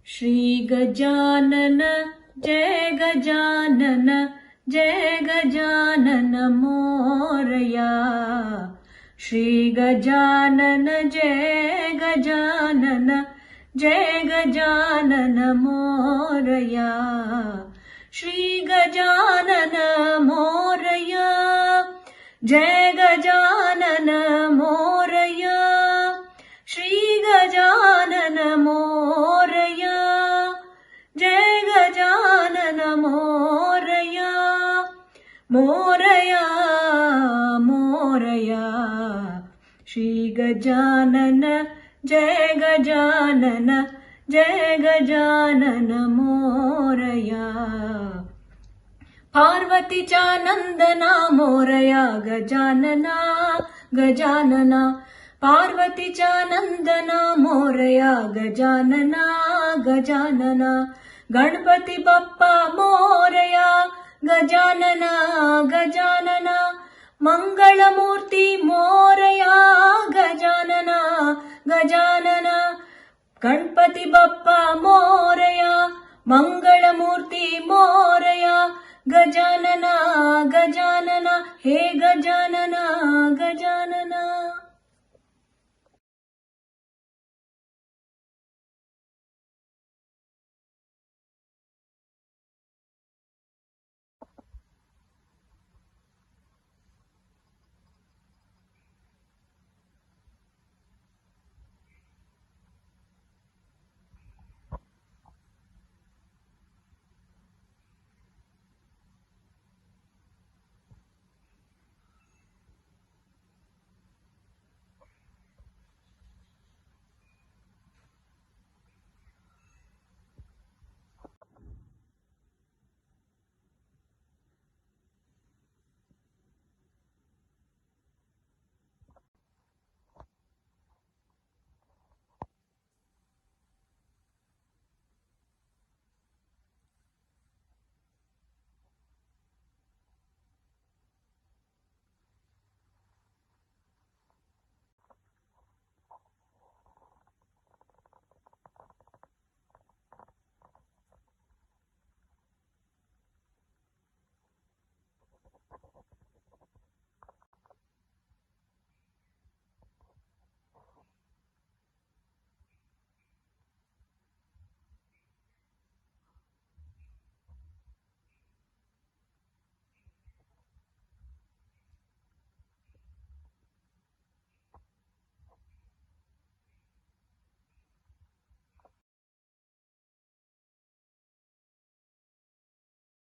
श्री गजानन जय गजानन जय गजानन मोरया। श्री गजानन जय गजानन जय गजानन मोरया। श्री गजानन मोरया जय गजानन मोरया। श्री गजानन मोरया जय गजानन मोरया। मोरया मोरया श्री गजानन जय गजानन जय गजानन मोरया। पार्वतीचा नंदना मोरया गजानना गजानना। पार्वतीचा नंदना मोरया गजानना गजानना। गणपती बाप्पा मोरया गजानना गजानना। मंगलमूर्ती मोरया गजानना गजानना। गणपती बाप्पा मोरया मंगलमूर्ती मोरया गजानना गजानना। हे गजानन